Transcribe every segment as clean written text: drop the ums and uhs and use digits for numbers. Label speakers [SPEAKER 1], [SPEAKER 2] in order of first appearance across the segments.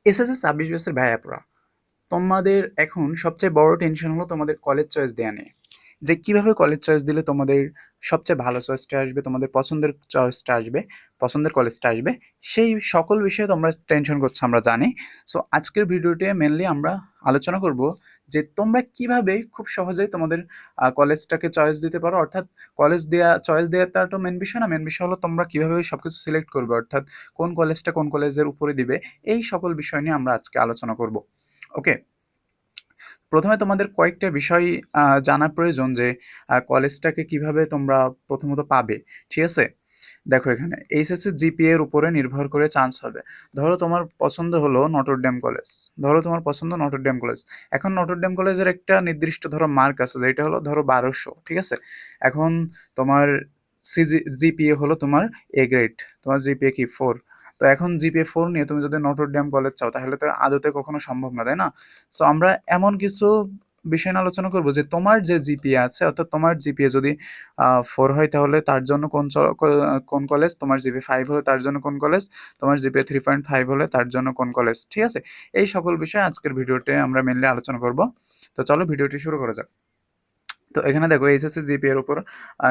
[SPEAKER 1] SSC 26 ব্যাচের ভাইয়াপুরা, তোমাদের এখন সবচেয়ে বড় টেনশন হলো তোমাদের কলেজ চয়েস দেওয়া নিয়ে, যে কিভাবে কলেজ চয়েস দিলে তোমাদের সবচেয়ে ভালো চয়েসটা আসবে, তোমাদের পছন্দের চয়েসটা আসবে, পছন্দের কলেজটা আসবে, সেই সকল বিষয়ে তোমরা টেনশন করছো আমরা জানি। সো আজকের ভিডিওতে মেনলি আমরা আলোচনা করব যে তোমরা কিভাবে খুব সহজেই তোমাদের কলেজটাকে চয়েস দিতে পারো। অর্থাৎ চয়েস দেওয়াটা তো মেন বিষয় না, মেন বিষয় হলো তোমরা কিভাবে সব কিছু সিলেক্ট করবে, অর্থাৎ কোন কলেজটা কোন কলেজের উপরে দিবে, এই সকল বিষয় নিয়ে আমরা আজকে আলোচনা করব। ওকে, প্রথমে তোমাদের কয়েকটা বিষয় জানার প্রয়োজন যে কলেজটাকে কিভাবে তোমরা প্রথমত পাবে। ঠিক আছে, দেখো এখানে এইচএসসি জিপিএ এর উপরে নির্ভর করে চান্স হবে। ধরো তোমার পছন্দ হলো নটরডেম কলেজ, ধরো তোমার পছন্দ নটরডেম কলেজ। এখন নটরডেম কলেজের একটা নির্দিষ্ট ধরো মার্ক আছে, যেটা হলো ধরো 1200। ঠিক আছে, এখন তোমার জিপিএ হলো তোমার এ গ্রেড, তোমার জিপিএ কি 4। তো এখন জিপিএ 4 নিয়ে তুমি যদি নটরডেম কলেজ চাও তাহলে তো আদতে কখনো সম্ভব না, তাই না? সো আমরা এমন কিছু বিষয় নিয়ে আলোচনা করবো যে তোমার যে জিপিএ আছে, অর্থাৎ তোমার জিপিএ যদি 4 হয় তাহলে তার জন্য কোন কলেজ, তোমার জিপিএ 5 হলে তার জন্য কোন কলেজ, তোমার জিপিএ 3.5 হলে তার জন্য কোন কলেজ। ঠিক আছে, এই সকল বিষয়ে আজকের ভিডিওতে আমরা মেনলি আলোচনা করব। তো চলো ভিডিওটি শুরু করা যাক। তো এখানে দেখো এইচএসসি জিপিএ এর উপর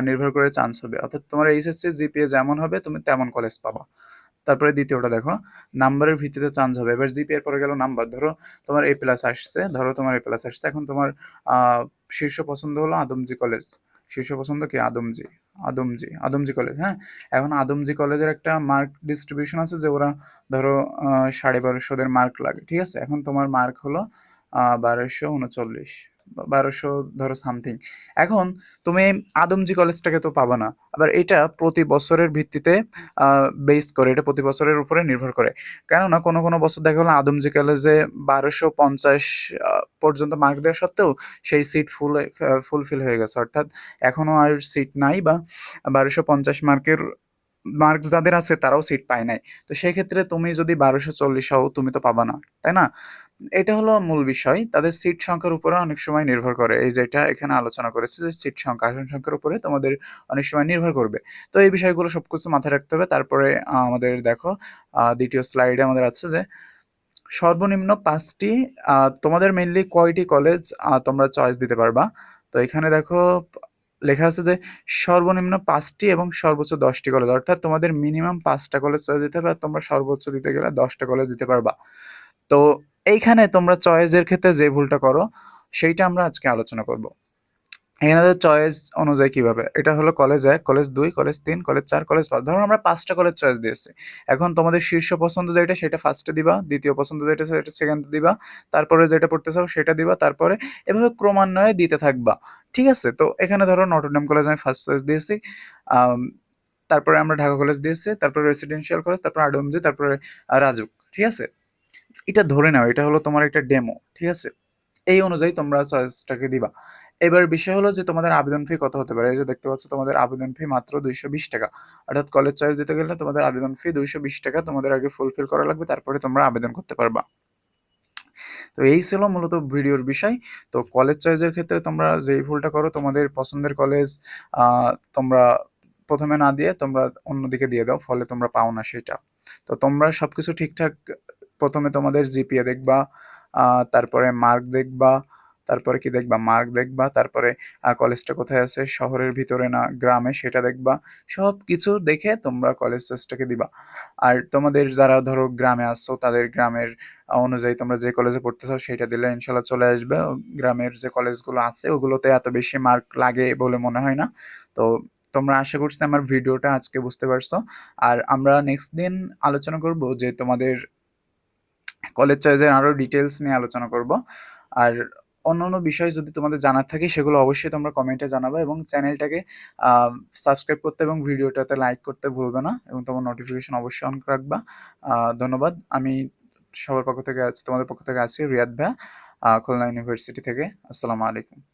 [SPEAKER 1] নির্ভর করে চান্স হবে, অর্থাৎ তোমার এইচএসসি জিপিএ যেমন হবে তুমি তেমন কলেজ পাবা। তারপরে দ্বিতীয়টা দেখো, নাম্বারের ভিত্তিতে চান্স হবে। এবার জিপিএর পরে গেল নাম্বার। ধরো তোমার এ প্লাস আসছে, ধরো তোমার এ প্লাস আসছে, এখন তোমার শীর্ষ পছন্দ হলো আদমজি কলেজ। শীর্ষ পছন্দ কি? আদমজি। আদমজি কলেজ। হ্যাঁ, এখন আদমজি কলেজের একটা মার্ক ডিস্ট্রিবিউশন আছে যে ওরা ধরো 1250 মার্ক লাগে। ঠিক আছে, এখন তোমার মার্ক হলো 1239, 1200 ধরো সামথিং। এখন তুমি আদমজি কলেজটাকে তো পাবা না। আবার এটা প্রতি বছরের ভিত্তিতে বেস করে, এটা প্রতি বছরের উপরে নির্ভর করে। কেননা কোনো কোনো বছর দেখা গেলো আদমজি কলেজে 1250 পর্যন্ত মার্ক দেওয়া সত্ত্বেও সেই সিট ফুলফিল হয়ে গেছে, অর্থাৎ এখনো আর সিট নাই, বা 1250 মার্ক যাদের আছে তারাও সিট পায় নাই। তো সেই ক্ষেত্রে তুমি যদি 1240 হও তুমি তো পাবা না, তাই না? এটা হলো মূল বিষয়, তাদের সিট সংখ্যার উপরে অনেক সময় নির্ভর করে। এই যেটা এখানে আলোচনা করেছে যে সিট সংখ্যা, আসন সংখ্যার উপরে তোমাদের অনেক সময় নির্ভর করবে। তো এই বিষয়গুলো সবকিছু মাথায় রাখতে হবে। তারপরে আমাদের দেখো দ্বিতীয় স্লাইডে আমাদের আছে যে সর্বনিম্ন 5টি, তোমাদের মেইনলি কয়টি কলেজ তোমরা চয়েস দিতে পারবা। তো এখানে দেখো লেখা আছে যে সর্বনিম্ন 5টি এবং সর্বোচ্চ 10টি কলেজ, অর্থাৎ তোমাদের মিনিমাম 5টা কলেজ চয়েস দিতে হবে, আর তোমরা সর্বোচ্চ দিতে গেলে 10টা কলেজ দিতে পারবা। তো এইখানে তোমরা চয়েসের ক্ষেত্রে যে ভুলটা করো সেইটা আমরা আজকে আলোচনা করব। এখানে চয়েস অনুযায়ী কিভাবে, এটা হলো college 1, college 2, college 3, college 4, college 5। ধরো আমরা 5টা কলেজ চয়েস দিয়েছি। এখন তোমাদের শীর্ষ পছন্দ যেটা সেটা ফার্স্টে দিবা, দ্বিতীয় পছন্দ যেটা সেটা সেকেন্ডে দিবা, তারপরে যেটা পড়তে চাও সেটা দিবা, তারপরে এভাবে ক্রমান্বয়ে দিতে থাকবা। ঠিক আছে, তো এখানে ধরো নটরডেম কলেজ আমি ফার্স্ট চয়েস দিয়েছি, আম, তারপরে আমরা ঢাকা কলেজ দিয়েছি, তারপরে রেসিডেন্সিয়াল কলেজ, তারপরে আডমজি, তারপরে রাজুক। ঠিক আছে, এটা ধরে নাও এটা হলো তোমার একটা ডেমো। ঠিক আছে, এই অনুযায়ী তোমরা চয়েসটাকে দিবা। এবার বিষয় হলো যে তোমাদের আবেদন ফি কত হতে পারে। এই যে দেখতে পাচ্ছ তোমাদের আবেদন ফি মাত্র 220 টাকা। অর্থাৎ কলেজ চয়েস দিতে গেলে তোমাদের আবেদন ফি 220 টাকা তোমাদের আগে ফুলফিল করা লাগবে, তারপরে তোমরা আবেদন করতে পারবা। তো এই ছিল মূলত ভিডিওর বিষয়। তো কলেজ চয়েসের ক্ষেত্রে তোমরা যেই ভুলটা করো, তোমাদের পছন্দের কলেজ তোমরা প্রথমে না দিয়ে তোমরা অন্যদিকে দিয়ে দাও, ফলে তোমরা পাও না সেটা। তো তোমরা সবকিছু ঠিকঠাক, প্রথমে তোমাদের জিপিএ দেখবা, তারপরে মার্ক দেখবা, তারপরে কি দেখবা, মার্ক দেখবা, তারপরে কলেজটা কোথায় আছে, শহরের ভিতরে না গ্রামে সেটা দেখবা। সব কিছু দেখে তোমরা কলেজ চয়েসটাকে দিবা। আর তোমাদের যারা ধরো গ্রামে আসছো তাদের গ্রামের অনুযায়ী তোমরা যে কলেজে পড়তে চাও সেটা দিলে ইনশাল্লাহ চলে আসবে। গ্রামের যে কলেজগুলো আছে ওগুলোতে এত বেশি মার্ক লাগে বলে মনে হয় না। তো তোমরা আশা করছি আমার ভিডিওটা আজকে বুঝতে পারছো। আর আমরা নেক্সট দিন আলোচনা করব যে তোমাদের কলেজ চয়েসের আরও ডিটেলস নিয়ে আলোচনা করব। আর অন্যান্য বিষয় যদি তোমাদের জানার থাকে সেগুলো অবশ্যই তোমরা কমেন্টে জানাবে, এবং চ্যানেলটাকে সাবস্ক্রাইব করতে এবং ভিডিওটাতে লাইক করতে ভুলবে না, এবং তোমার নোটিফিকেশন অবশ্যই অন রাখবা। ধন্যবাদ। আমি সবার পক্ষ থেকে আছি, তোমাদের পক্ষ থেকে আছি রিয়াদ ভাইয়া, খুলনা ইউনিভার্সিটি থেকে। আসসালামু আলাইকুম।